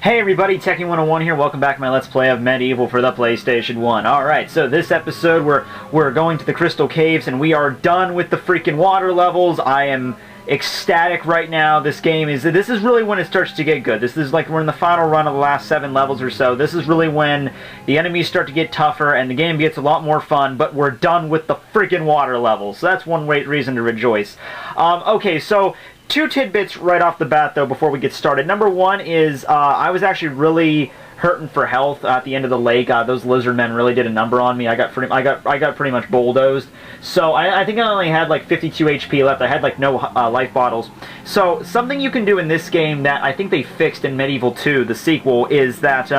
Hey everybody, Tekking101 here. Welcome back to my Let's Play of Medieval for the PlayStation 1. Alright, so this episode we're going to the Crystal Caves and we are done with the freaking water levels. I am ecstatic right now. This is really when it starts to get good. This is like we're in the final run of the last 7 levels or so. This is really when the enemies start to get tougher and the game gets a lot more fun, but we're done with the freaking water levels. So that's one great reason to rejoice. Okay, so 2 tidbits right off the bat, though, before we get started. Number one is I was actually really hurting for health at the end of the lake. Those lizard men really did a number on me. I got pretty much bulldozed. So I think I only had like 52 HP left. I had like no life bottles. So something you can do in this game that I think they fixed in Medieval 2, the sequel, is that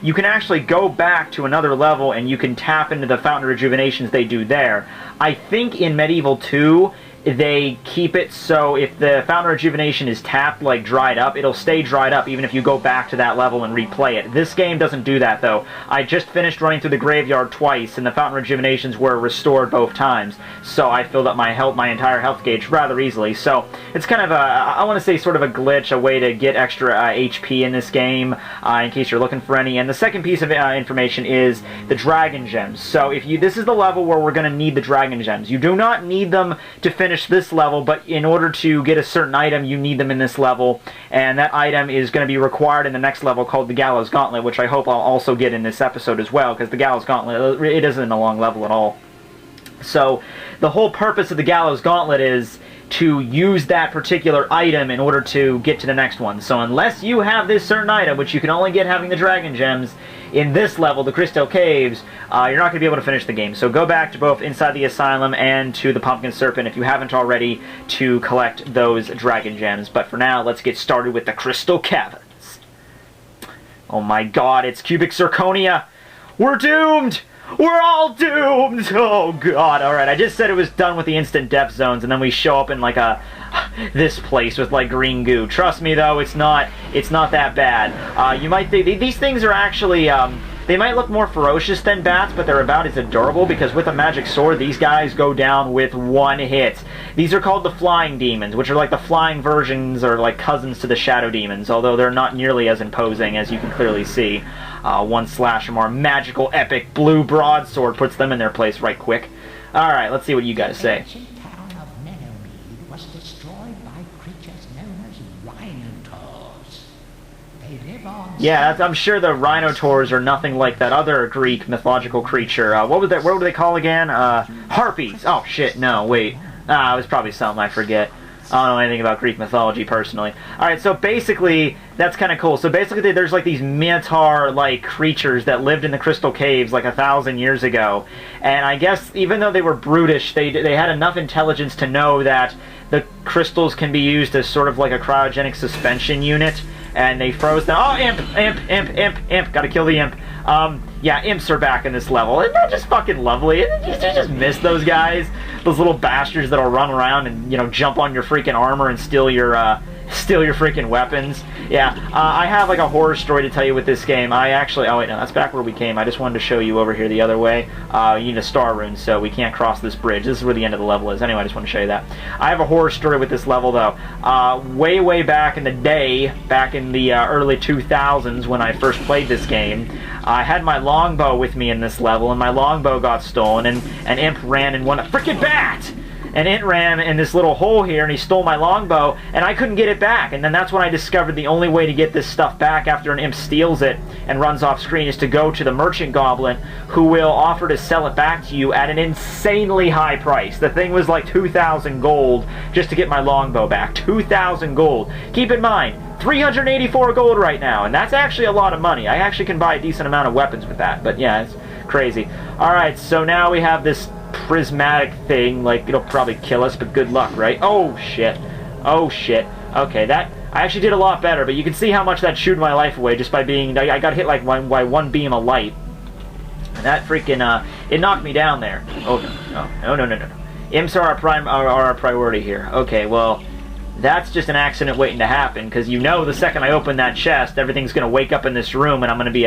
you can actually go back to another level and you can tap into the Fountain of Rejuvenations they do there. I think in Medieval 2, they keep it so if the Fountain of Rejuvenation is tapped, like dried up, it'll stay dried up even if you go back to that level and replay it. This game doesn't do that, though. I just finished running through the graveyard twice, and the Fountain of Rejuvenations were restored both times. So I filled up my entire health gauge rather easily. So it's kind of a, I want to say sort of a glitch, a way to get extra HP in this game, in case you're looking for any. And the second piece of information is the Dragon Gems. So this is the level where we're going to need the Dragon Gems. You do not need them to finish this level, but in order to get a certain item, you need them in this level, and that item is going to be required in the next level called the Gallows Gauntlet, which I hope I'll also get in this episode as well, because the Gallows Gauntlet, it isn't a long level at all. So the whole purpose of the Gallows Gauntlet is to use that particular item in order to get to the next one. So unless you have this certain item, which you can only get having the Dragon Gems, in this level, the Crystal Caves, you're not going to be able to finish the game. So go back to both Inside the Asylum and to the Pumpkin Serpent if you haven't already to collect those Dragon Gems. But for now, let's get started with the Crystal Caverns. Oh my god, it's Cubic Zirconia! We're doomed! We're all doomed! Oh god, alright, I just said it was done with the instant death zones, and then we show up in like this place with like green goo. Trust me though, it's not that bad. You might think these things are actually they might look more ferocious than bats, but they're about as adorable because with a magic sword, these guys go down with one hit. These are called the flying demons, which are like the flying versions or like cousins to the shadow demons, although they're not nearly as imposing as you can clearly see. One slash from our magical epic blue broadsword puts them in their place right quick. Alright, let's see what you guys say. Yeah, I'm sure the Rhinotaurs are nothing like that other Greek mythological creature. What would they call again? Harpies. Oh shit, no, wait. It was probably something I forget. I don't know anything about Greek mythology personally. Alright, so basically, that's kind of cool. So basically, there's like these Minotaur-like creatures that lived in the Crystal Caves like 1,000 years ago. And I guess, even though they were brutish, they had enough intelligence to know that the crystals can be used as sort of like a cryogenic suspension unit. And they froze them. Oh, imp! Gotta kill the imp. Yeah, imps are back in this level. Isn't that just fucking lovely? You just miss those guys. Those little bastards that'll run around and, you know, jump on your freaking armor and steal your freaking weapons. Yeah, I have like a horror story to tell you with this game. I actually, oh wait, no, that's back where we came. I just wanted to show you over here the other way. You need a star rune, so we can't cross this bridge. This is where the end of the level is. Anyway, I just want to show you that. I have a horror story with this level, though. Way back in the day, back in the early 2000s when I first played this game, I had my longbow with me in this level, and my longbow got stolen, and an imp ran and won a freaking bat! And it ran in this little hole here, and he stole my longbow, and I couldn't get it back. And then that's when I discovered the only way to get this stuff back after an imp steals it and runs off screen is to go to the merchant goblin, who will offer to sell it back to you at an insanely high price. The thing was like 2,000 gold just to get my longbow back. 2,000 gold. Keep in mind, 384 gold right now, and that's actually a lot of money. I actually can buy a decent amount of weapons with that, but yeah, it's crazy. Alright, so now we have this prismatic thing, like, it'll probably kill us, but good luck, right? Oh, shit. Oh, shit. Okay, that, I actually did a lot better, but you can see how much that chewed my life away just by being, I got hit like by one beam of light. And that freaking, it knocked me down there. Oh, no. Imps are our priority here. Okay, well, that's just an accident waiting to happen, because you know the second I open that chest, everything's going to wake up in this room, and I'm going to be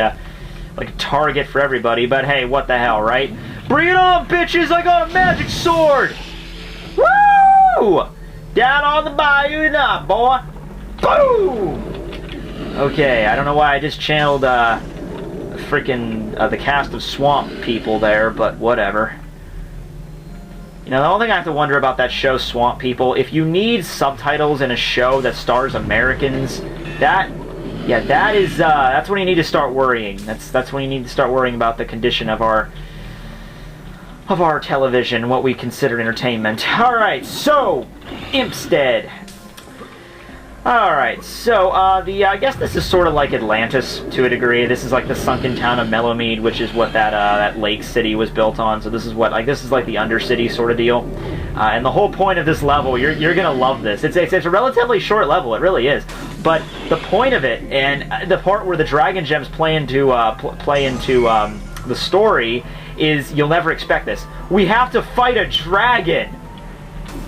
like a target for everybody, but hey, what the hell, right? Bring it on, bitches! I got a magic sword! Woo! Down on the bayou now, boy! Boom! Okay, I don't know why I just channeled, freaking, the cast of Swamp People there, but whatever. You know, the only thing I have to wonder about that show, Swamp People, if you need subtitles in a show that stars Americans, that's when you need to start worrying. That's when you need to start worrying about the condition of our television, what we consider entertainment. Alright, so, Impstead. Alright, so, I guess this is sort of like Atlantis, to a degree. This is like the sunken town of Mellowmead, which is what that lake city was built on. So this is what, this is like the Undercity sort of deal. And the whole point of this level, you're gonna love this. It's a relatively short level, it really is. But the point of it, and the part where the Dragon Gems play into the story, is you'll never expect this. We have to fight a dragon!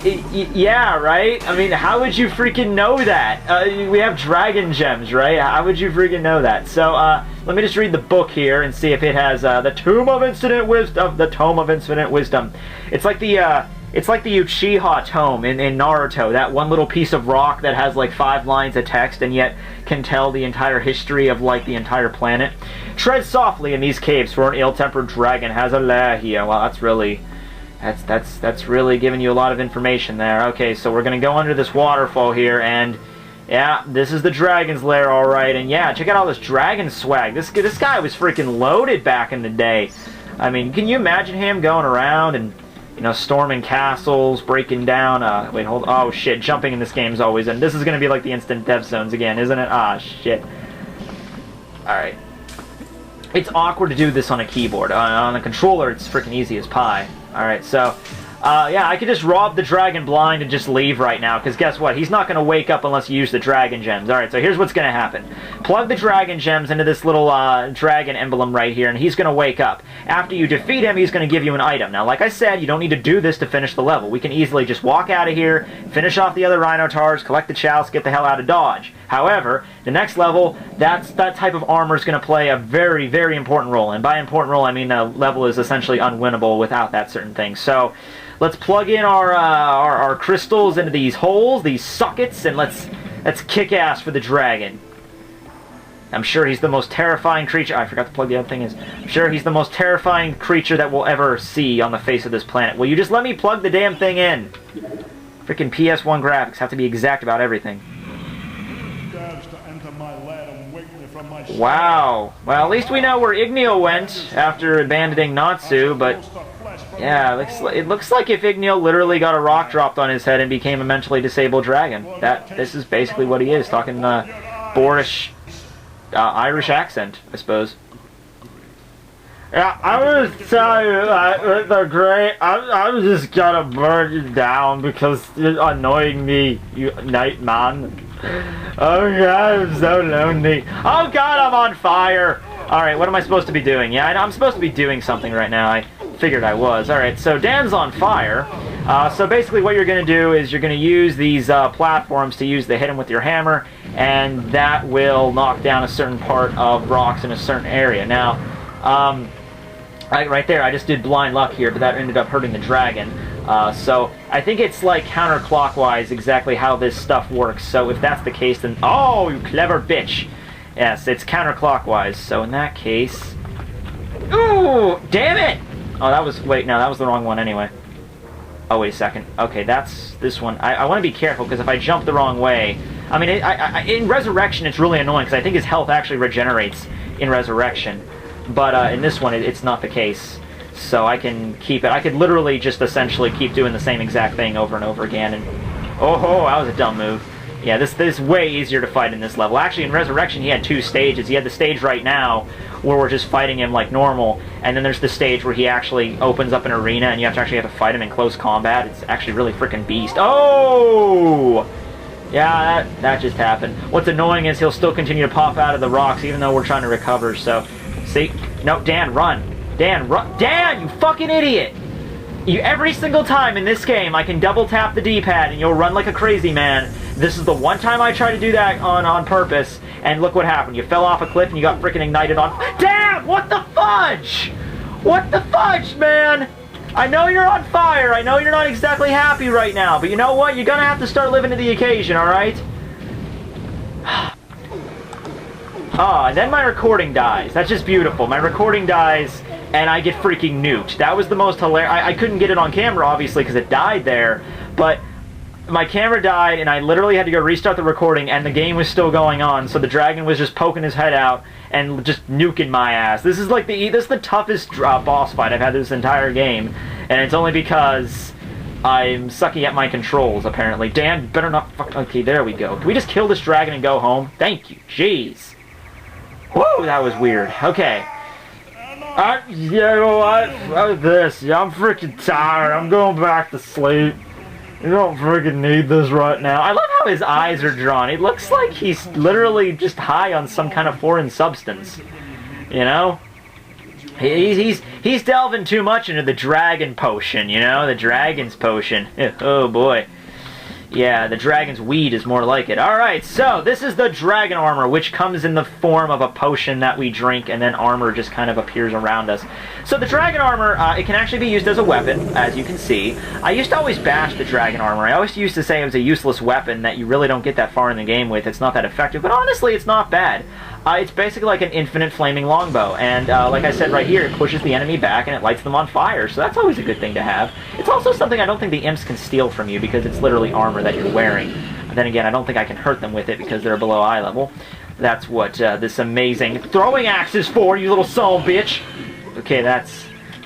Yeah, right? I mean, how would you freaking know that? We have Dragon Gems, right? How would you freaking know that? So, let me just read the book here and see if it has, the Tome of Infinite Wisdom. It's like the Uchiha Tome in Naruto, that one little piece of rock that has like 5 lines of text and yet can tell the entire history of like the entire planet. Tread softly in these caves, for an ill-tempered dragon has a lair here. Well, that's really giving you a lot of information there. Okay, so we're gonna go under this waterfall here, and yeah, this is the dragon's lair, all right. And yeah, check out all this dragon swag. This guy was freaking loaded back in the day. I mean, can you imagine him going around and, you know, storming castles, breaking down, wait, hold, oh shit, jumping in this game is always, and this is gonna be like the instant death zones again, isn't it? Ah, shit. Alright. It's awkward to do this on a keyboard. On a controller, it's freaking easy as pie. Alright, so, yeah, I could just rob the dragon blind and just leave right now, because guess what? He's not going to wake up unless you use the dragon gems. Alright, so here's what's going to happen. Plug the dragon gems into this little dragon emblem right here, and he's going to wake up. After you defeat him, he's going to give you an item. Now, like I said, you don't need to do this to finish the level. We can easily just walk out of here, finish off the other Rhinotars, collect the chalice, get the hell out of Dodge. However, the next level, that type of armor is going to play a very, very important role. And by important role, I mean the level is essentially unwinnable without that certain thing. So, let's plug in our crystals into these holes, these sockets, and let's kick ass for the dragon. I'm sure he's the most terrifying creature. I forgot to plug the other thing in. I'm sure he's the most terrifying creature that we'll ever see on the face of this planet. Will you just let me plug the damn thing in? Freaking PS1 graphics have to be exact about everything. Wow. Well, at least we know where Igneo went after abandoning Natsu, but yeah, it looks like if Igneo literally got a rock dropped on his head and became a mentally disabled dragon. This is basically what he is, talking boorish Irish accent, I suppose. Yeah, I was telling you that they're great. I'm just gonna burn you down because you're annoying me, you night man. Oh god, I'm so lonely. Oh god, I'm on fire! Alright, what am I supposed to be doing? Yeah, I'm supposed to be doing something right now. I figured I was. Alright, so Dan's on fire. So basically what you're going to do is you're going to use these platforms to hit him with your hammer, and that will knock down a certain part of rocks in a certain area. Now, right there, I just did blind luck here, but that ended up hurting the dragon. So I think it's like counterclockwise exactly how this stuff works. So if that's the case, then oh, you clever bitch! Yes, it's counterclockwise. So in that case, ooh, damn it! Oh, that was wait, no, that was the wrong one anyway. Oh wait a second. Okay, that's this one. I want to be careful because if I jump the wrong way, I mean, in Resurrection it's really annoying because I think his health actually regenerates in Resurrection, but in this one it's not the case. So I can keep it. I could literally just essentially keep doing the same exact thing over and over again. And oh, that was a dumb move. Yeah, this is way easier to fight in this level. Actually, in Resurrection, he had 2 stages. He had the stage right now where we're just fighting him like normal, and then there's the stage where he actually opens up an arena and you actually have to fight him in close combat. It's actually really freaking beast. Oh! Yeah, that just happened. What's annoying is he'll still continue to pop out of the rocks even though we're trying to recover, so... See? No, Dan, run! Dan, run! Dan, you fucking idiot! Every single time in this game, I can double tap the D-pad and you'll run like a crazy man. This is the one time I tried to do that on purpose, and look what happened. You fell off a cliff and you got freaking ignited on... Damn! What the fudge? What the fudge, man? I know you're on fire. I know you're not exactly happy right now, but you know what? You're gonna have to start living to the occasion, alright? Ah, and then my recording dies. That's just beautiful. My recording dies, and I get freaking nuked. That was the most hilarious. I couldn't get it on camera, obviously, because it died there, but my camera died, and I literally had to go restart the recording, and the game was still going on, so the dragon was just poking his head out and just nuking my ass. This is like this is the toughest boss fight I've had this entire game, and it's only because I'm sucking at my controls, apparently. Dan, better not fuck. Okay, there we go. Can we just kill this dragon and go home? Thank you. Jeez. Whoa, that was weird. Okay. You know what? Fuck this. Yeah, I'm freaking tired. I'm going back to sleep. You don't freaking need this right now. I love how his eyes are drawn. It looks like he's literally just high on some kind of foreign substance. You know? He's delving too much into the dragon potion, you know? The dragon's potion. Oh boy. Yeah, the dragon's weed is more like it. Alright, so this is the dragon armor, which comes in the form of a potion that we drink, and then armor just kind of appears around us. So the dragon armor, it can actually be used as a weapon, as you can see. I used to always bash the dragon armor. I always used to say it was a useless weapon that you really don't get that far in the game with. It's not that effective, but honestly, it's not bad. It's basically like an infinite flaming longbow, and like I said right here, it pushes the enemy back and it lights them on fire, so that's always a good thing to have. It's also something I don't think the imps can steal from you because it's literally armor that you're wearing. But then again, I don't think I can hurt them with it because they're below eye level. That's what this amazing throwing axe is for, you little son of a bitch! Okay, that's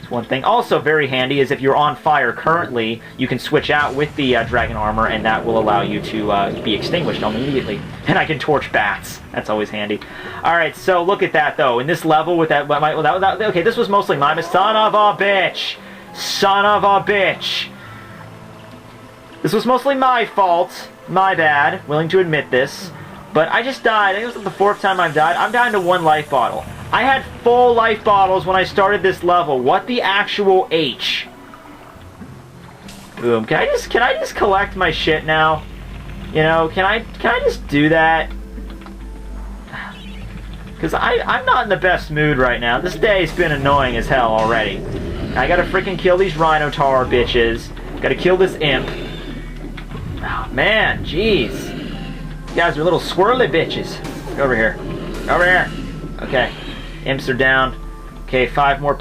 one thing. Also very handy is if you're on fire currently, you can switch out with the dragon armor, and that will allow you to be extinguished immediately. And I can torch bats. That's always handy. Alright, so look at that though. In this level with that, okay, this was mostly my son of a bitch! Son of a bitch! This was mostly my fault. My bad. Willing to admit this. But I just died. I think it was the 4th time I've died. I'm down to 1 life bottle. I had full life bottles when I started this level. What the actual H? Boom. Can I just collect my shit now? You know, can I just do that? Because I'm not in the best mood right now. This day's been annoying as hell already. I gotta freaking kill these Rhinotaur bitches. Gotta kill this imp. Oh, man, jeez. You guys are little squirrely bitches. Over here. Over here. Okay. Imps are down. Okay, 5% more.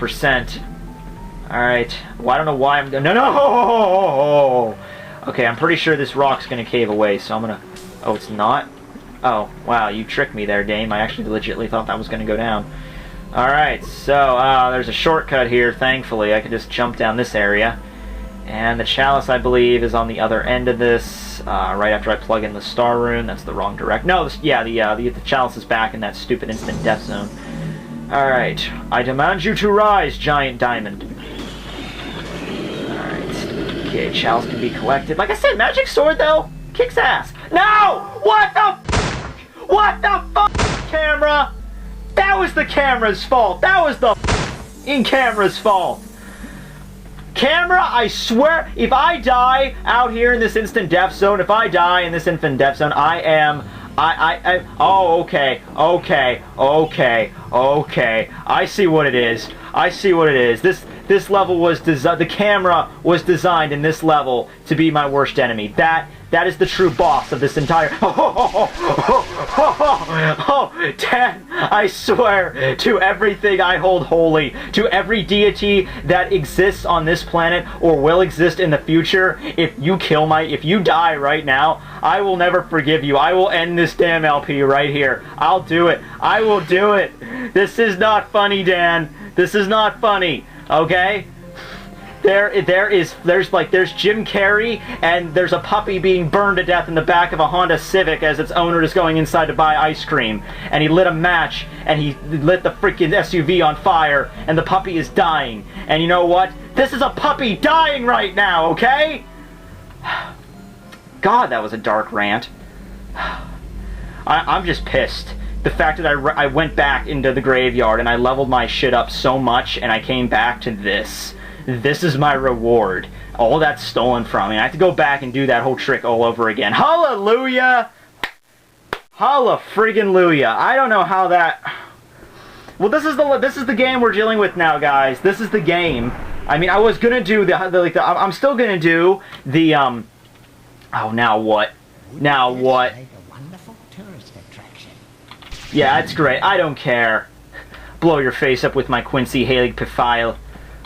Alright. Well, I don't know why I'm... No! Okay, I'm pretty sure this rock's gonna cave away, so I'm gonna... Oh, it's not? Oh, wow, you tricked me there, Dame. I actually legitimately thought that was gonna go down. Alright, so, there's a shortcut here, thankfully. I can just jump down this area. And the chalice, I believe, is on the other end of this, right after I plug in the star rune. That's the wrong direct. No, yeah, the chalice is back in that stupid instant death zone. Alright, I demand you to rise, giant diamond. Alright, okay, chalice can be collected. Like I said, magic sword, though, kicks ass. No! What the What the fuck, camera? That was the camera's fault. That was the camera's fault. Camera, I swear, if I die out here in this instant death zone, if I die in this instant death zone, oh, okay. I see what it is. I see what it is. This level was designed, the camera was designed in this level to be my worst enemy. That is the true boss of this entire... Dan, I swear to everything I hold holy, to every deity that exists on this planet or will exist in the future, if you die right now, I will never forgive you. I will end this damn LP right here. I'll do it. I will do it. This is not funny, Dan. This is not funny. Okay? There's Jim Carrey, and there's a puppy being burned to death in the back of a Honda Civic as its owner is going inside to buy ice cream. And he lit a match, and he lit the freaking SUV on fire, and the puppy is dying. And you know what? This is a puppy dying right now, okay? God, that was a dark rant. I'm just pissed. The fact that I went back into the graveyard and I leveled my shit up so much and I came back to this. This is my reward. All that's stolen from me. I have to go back and do that whole trick all over again. Hallelujah! Halla friggin' Luya. I don't know how that... Well, this is the game we're dealing with now, guys. This is the game. I mean, I was gonna do I'm still gonna do the, Oh, now what? Now what? Yeah, it's great. I don't care. Blow your face up with my Quincy Halig Pifile.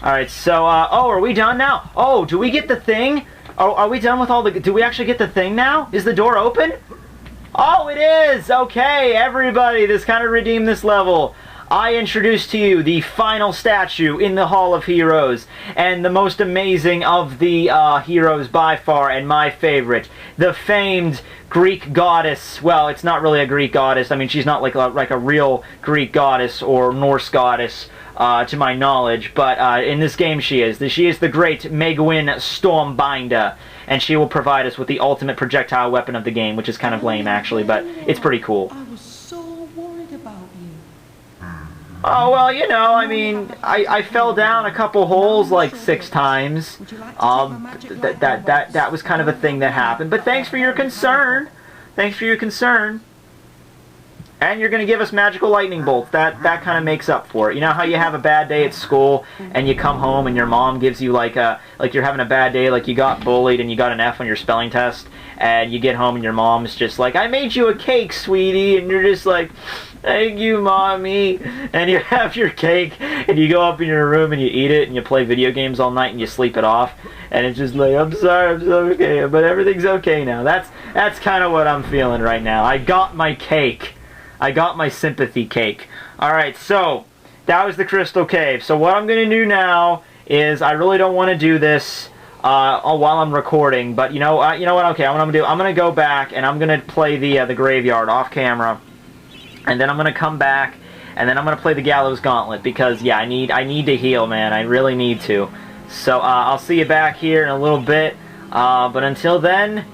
Alright, so, oh, are we done now? Oh, do we get the thing? Oh, are we done with all the... Do we actually get the thing now? Is the door open? Oh, it is! Okay, everybody, this kind of redeemed this level. I introduce to you the final statue in the Hall of Heroes, and the most amazing of the heroes by far, and my favorite, the famed Greek goddess. Well, it's not really a Greek goddess. I mean, she's not like a real Greek goddess or Norse goddess, to my knowledge, but in this game she is. She is the great Megwin Stormbinder, and she will provide us with the ultimate projectile weapon of the game, which is kind of lame, actually, but it's pretty cool. I was so worried about you. Oh, well, you know, I mean, I fell down a couple holes like 6 times. That was kind of a thing that happened, but thanks for your concern. Thanks for your concern. And you're going to give us magical lightning bolts. That kind of makes up for it. You know how you have a bad day at school and you come home and your mom gives you like you're having a bad day, like you got bullied and you got an F on your spelling test, and you get home and your mom's just like, I made you a cake, sweetie, and you're just like, thank you, mommy, and you have your cake and you go up in your room and you eat it and you play video games all night and you sleep it off, and it's just like, I'm sorry, I'm so okay, but everything's okay now. That's kind of what I'm feeling right now. I got my cake. I got my sympathy cake. Alright, so that was the Crystal Cave. So what I'm going to do now is, I really don't want to do this while I'm recording, but you know what? Okay, what I'm going to do, I'm going to go back and I'm going to play the graveyard off camera, and then I'm going to come back and then I'm going to play the Gallows Gauntlet, because yeah, I need to heal, man. I really need to. So I'll see you back here in a little bit. But until then,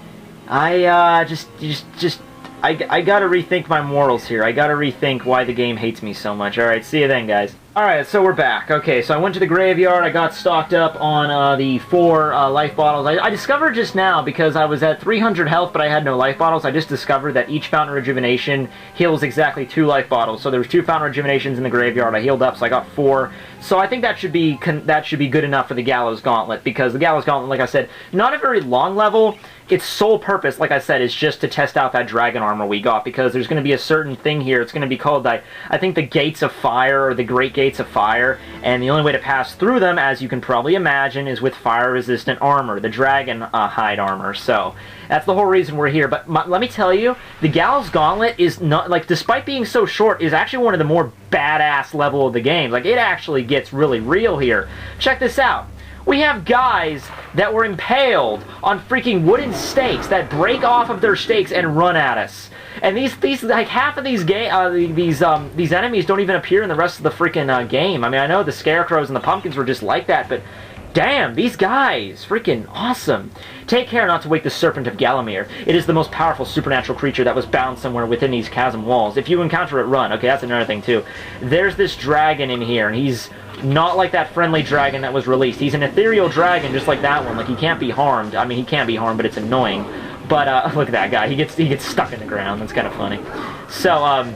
I I gotta rethink my morals here. I gotta rethink why the game hates me so much. Alright, see you then, guys. Alright, so we're back. Okay, so I went to the graveyard. I got stocked up on the 4 life bottles. I discovered just now, because I was at 300 health, but I had no life bottles, I just discovered that each Fountain of Rejuvenation heals exactly 2 life bottles. So there was 2 Fountain of Rejuvenations in the graveyard. I healed up, so I got 4. So I think that should be good enough for the Gallows Gauntlet, because the Gallows Gauntlet, like I said, not a very long level. Its sole purpose, like I said, is just to test out that dragon armor we got, because there's going to be a certain thing here. It's going to be called, I think, the Gates of Fire, or the Great Gates of Fire, and the only way to pass through them, as you can probably imagine, is with fire-resistant armor, the dragon hide armor. So that's the whole reason we're here. But let me tell you, the Gallows Gauntlet is not, like, despite being so short, is actually one of the more badass level of the game. Like, it actually gets really real here. Check this out. We have guys that were impaled on freaking wooden stakes that break off of their stakes and run at us. And these like half of these enemies don't even appear in the rest of the freaking game. I mean, I know the scarecrows and the pumpkins were just like that, but damn, these guys, freaking awesome. Take care not to wake the Serpent of Gallowmere. It is the most powerful supernatural creature that was bound somewhere within these chasm walls. If you encounter it, run. Okay, that's another thing too. There's this dragon in here, and he's not like that friendly dragon that was released. He's an ethereal dragon, just like that one. Like, he can't be harmed. I mean, he can be harmed, but it's annoying. But look at that guy. He gets stuck in the ground. That's kind of funny. So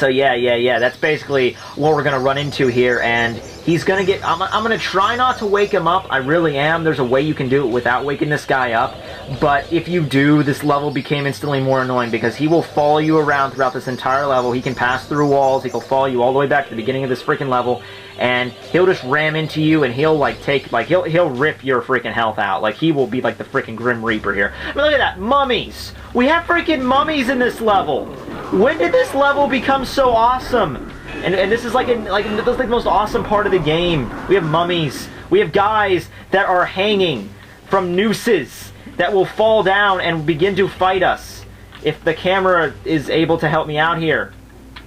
yeah. That's basically what we're gonna run into here, and he's gonna get. I'm gonna try not to wake him up. I really am. There's a way you can do it without waking this guy up, but if you do, this level became instantly more annoying, because he will follow you around throughout this entire level. He can pass through walls. He will follow you all the way back to the beginning of this freaking level, and he'll just ram into you, and he'll like he'll rip your freaking health out. Like, he will be like the freaking Grim Reaper here. I mean, look at that, mummies. We have freaking mummies in this level. When did this level become so awesome? And this is like the most awesome part of the game. We have mummies. We have guys that are hanging from nooses that will fall down and begin to fight us. If the camera is able to help me out here,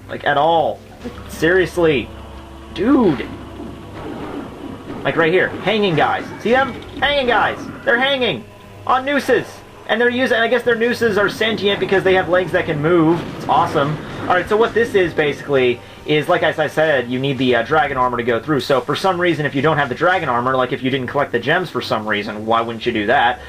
like, at all. Seriously. Dude. Like right here. Hanging guys. See them? Hanging guys. They're hanging on nooses. And they're using, I guess their nooses are sentient because they have legs that can move. It's awesome. Alright, so what this is basically is, like as I said, you need the dragon armor to go through. So for some reason, if you don't have the dragon armor, like if you didn't collect the gems for some reason, why wouldn't you do that?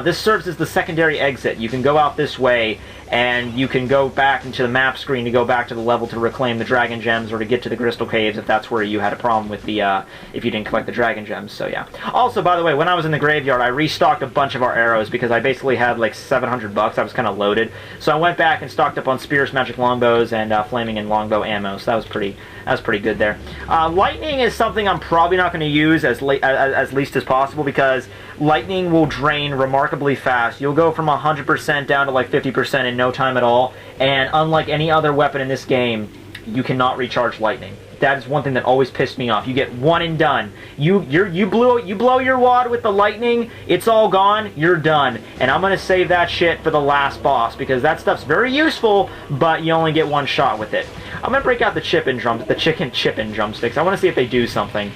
This serves as the secondary exit. You can go out this way and you can go back into the map screen to go back to the level to reclaim the dragon gems or to get to the crystal caves if that's where you had a problem with the if you didn't collect the dragon gems. So yeah. Also, by the way, when I was in the graveyard, I restocked a bunch of our arrows because I basically had like $700. I was kind of loaded, so I went back and stocked up on spears, magic longbows, and flaming and longbow ammo. So that was pretty good there. Lightning is something I'm probably not going to use as least as possible because lightning will drain remarkably fast. You'll go from 100% down to like 50% in no time at all, and unlike any other weapon in this game, you cannot recharge lightning. That is one thing that always pissed me off. You get one and done. You blow your wad with the lightning, it's all gone, you're done. And I'm gonna save that shit for the last boss because that stuff's very useful, but you only get one shot with it. I'm gonna break out the chicken drumsticks. I want to see if they do something.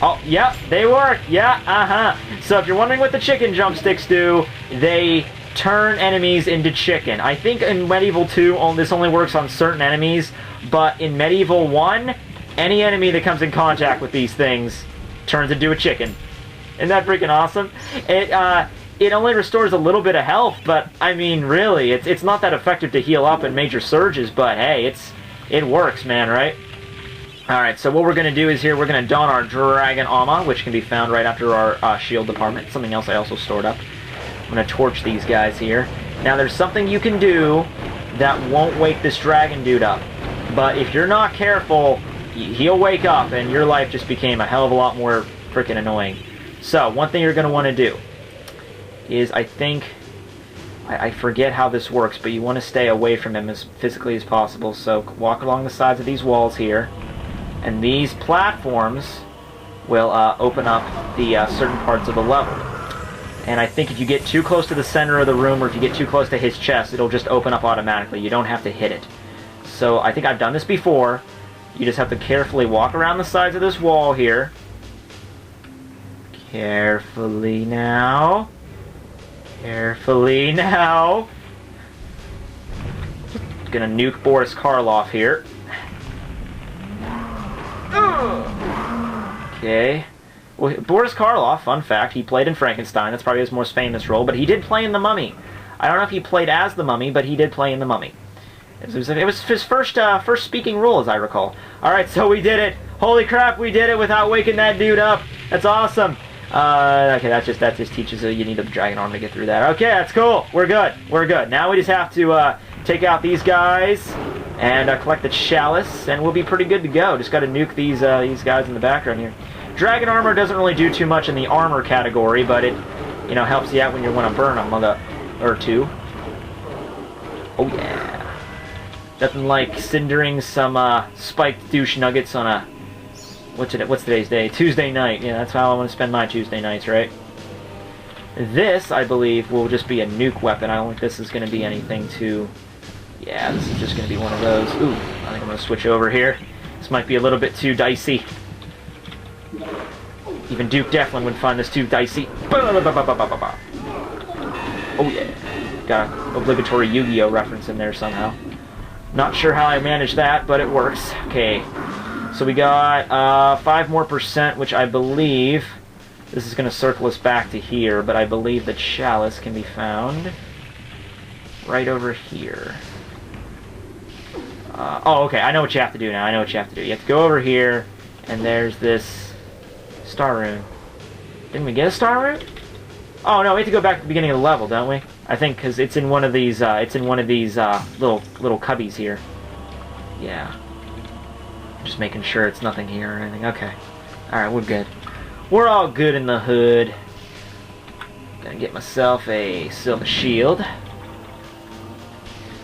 Oh, yeah, they work. Yeah, So if you're wondering what the chicken drumsticks do, they turn enemies into chicken. I think in Medieval 2, this only works on certain enemies, but in Medieval 1, any enemy that comes in contact with these things turns into a chicken. Isn't that freaking awesome? It only restores a little bit of health, but I mean, really, it's not that effective to heal up in major surges, but hey, it works, man, right? Alright, so what we're going to do is here, we're going to don our dragon armor, which can be found right after our shield department. Something else I also stored up. I'm going to torch these guys here. Now, there's something you can do that won't wake this dragon dude up. But if you're not careful, he'll wake up, and your life just became a hell of a lot more freaking annoying. So, one thing you're going to want to do is, I think, I forget how this works, but you want to stay away from him as physically as possible. So, walk along the sides of these walls here. And these platforms will open up the certain parts of the level. And I think if you get too close to the center of the room, or if you get too close to his chest, it'll just open up automatically. You don't have to hit it. So I think I've done this before. You just have to carefully walk around the sides of this wall here. Carefully now. Carefully now. Gonna nuke Boris Karloff here. Okay. Well, Boris Karloff, fun fact, he played in Frankenstein. That's probably his most famous role, but he did play in The Mummy. I don't know if he played as the Mummy, but he did play in The Mummy. It was his first speaking role, as I recall. Alright, so we did it. Holy crap, we did it without waking that dude up. That's awesome. Okay, that just teaches you need a dragon arm to get through that. Okay, that's cool. We're good. We're good. Now we just have to take out these guys and collect the chalice, and we'll be pretty good to go. Just got to nuke these guys in the background here. Dragon armor doesn't really do too much in the armor category, but it, helps you out when you want to burn them or two. Oh yeah, nothing like cindering some spiked douche nuggets on a what's today's day? Tuesday night. Yeah, that's how I want to spend my Tuesday nights, right? This, I believe, will just be a nuke weapon. I don't think this is going to be anything too. Yeah, this is just going to be one of those. Ooh, I think I'm going to switch over here. This might be a little bit too dicey. Even Duke Devlin would find this too dicey. Oh yeah. Got an obligatory Yu-Gi-Oh reference in there somehow. Not sure how I managed that, but it works. Okay. So we got 5% more, which I believe... This is going to circle us back to here, but I believe the chalice can be found right over here. Oh, okay. I know what you have to do now. I know what you have to do. You have to go over here, and there's this star rune. Didn't we get a star rune? Oh no, we have to go back to the beginning of the level, don't we? I think because it's in one of these. Little cubbies here. Yeah. Just making sure it's nothing here or anything. Okay. All right, we're good. We're all good in the hood. Gonna get myself a silver shield.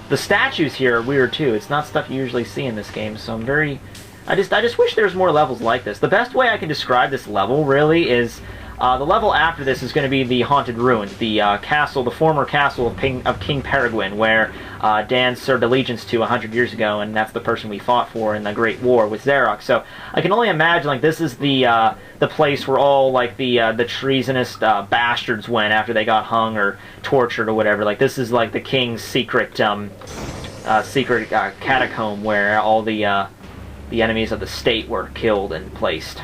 The statues here are weird too. It's not stuff you usually see in this game, so I'm very... I just wish there was more levels like this. The best way I can describe this level, really, is... the level after this is going to be the Haunted Ruins, the castle, the former castle of King Peregrine, where Dan served allegiance to 100 years ago, and that's the person we fought for in the Great War with Xerox. So I can only imagine, like, this is the place where all, like, the treasonous bastards went after they got hung or tortured or whatever. Like, this is like the king's secret catacomb where all the enemies of the state were killed and placed.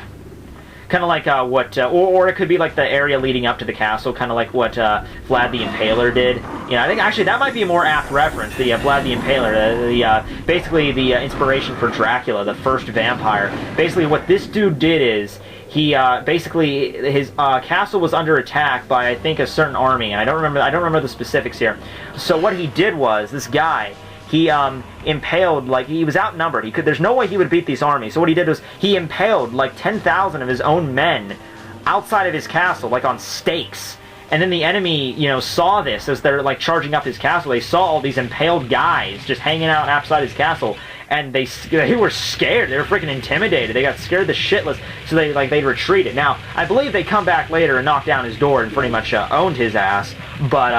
kind of like what, or it could be like the area leading up to the castle, kind of like what Vlad the Impaler did. You know, I think actually that might be a more apt reference. The Vlad the Impaler, basically the inspiration for Dracula, the first vampire. Basically, what this dude did is he basically his castle was under attack by I think a certain army, and I don't remember the specifics here. So what he did was this guy. He impaled, like, he was outnumbered. There's no way he would beat these armies. So what he did was he impaled like 10,000 of his own men outside of his castle, like on stakes. And then the enemy, you know, saw this as they're like charging up his castle. They saw all these impaled guys just hanging out outside his castle, and they were scared. They were freaking intimidated. They got scared the shitless. So they retreated. Now I believe they come back later and knock down his door and pretty much owned his ass. But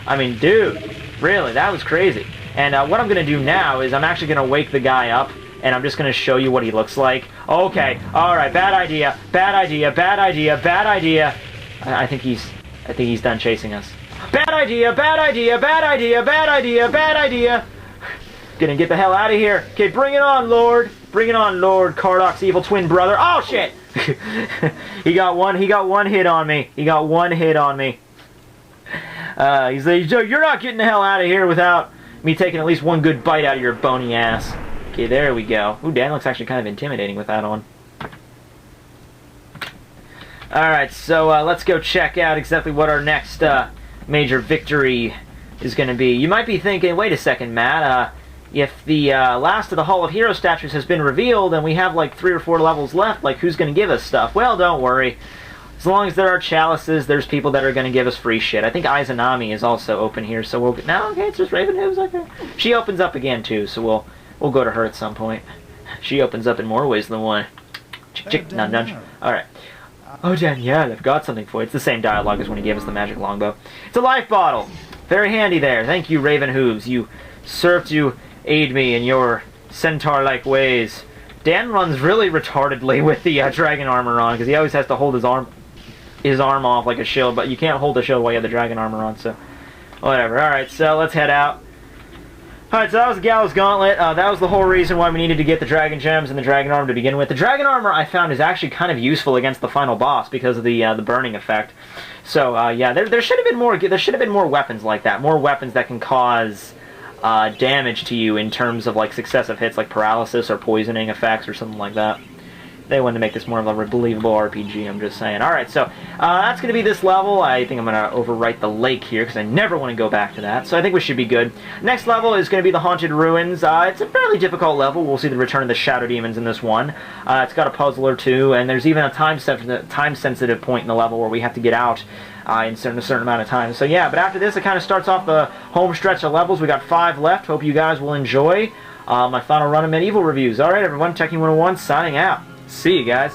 I mean, dude, really, that was crazy. And what I'm going to do now is I'm actually going to wake the guy up, and I'm just going to show you what he looks like. Okay, alright, bad idea, bad idea, bad idea, bad idea. I think he's done chasing us. Bad idea, bad idea, bad idea, bad idea, bad idea. Gonna get the hell out of here. Okay, bring it on, Lord. Bring it on, Lord Kardoc's evil twin brother. Oh, shit! He got one hit on me. He got one hit on me. He's like, you're not getting the hell out of here without me taking at least one good bite out of your bony ass. Okay, there we go. Ooh, Dan looks actually kind of intimidating with that on. Alright, so let's go check out exactly what our next major victory is going to be. You might be thinking, wait a second, Matt, if the last of the Hall of Hero statues has been revealed and we have like 3 or 4 levels left, like who's going to give us stuff? Well, don't worry. As long as there are chalices, there's people that are going to give us free shit. I think Izanami is also open here, so we'll... No, okay, it's just Raven Hooves. Okay. She opens up again, too, so we'll go to her at some point. She opens up in more ways than one. Chick, nudge. Alright. Oh, Danielle, I've got something for you. It's the same dialogue as when he gave us the magic longbow. It's a life bottle. Very handy there. Thank you, Raven Hooves. You serve to aid me in your centaur-like ways. Dan runs really retardedly with the dragon armor on, because he always has to hold his arm off like a shield, but you can't hold the shield while you have the dragon armor on, so whatever. Alright, so let's head out. Alright, so that was the Gallows Gauntlet. That was the whole reason why we needed to get the dragon gems and the dragon armor to begin with. The dragon armor, I found, is actually kind of useful against the final boss because of the burning effect. So, yeah, there should have been more weapons like that. More weapons that can cause damage to you in terms of, like, successive hits, like paralysis or poisoning effects or something like that. They wanted to make this more of a believable RPG, I'm just saying. Alright, so that's going to be this level. I think I'm going to overwrite the lake here, because I never want to go back to that. So I think we should be good. Next level is going to be the Haunted Ruins. It's a fairly difficult level. We'll see the return of the Shadow Demons in this one. It's got a puzzle or two, and there's even a time-sensitive point in the level where we have to get out in a certain amount of time. So yeah, but after this, it kind of starts off the home stretch of levels. We got 5 left. Hope you guys will enjoy my final run of Medieval reviews. Alright, everyone, Tekking101 signing out. See you guys.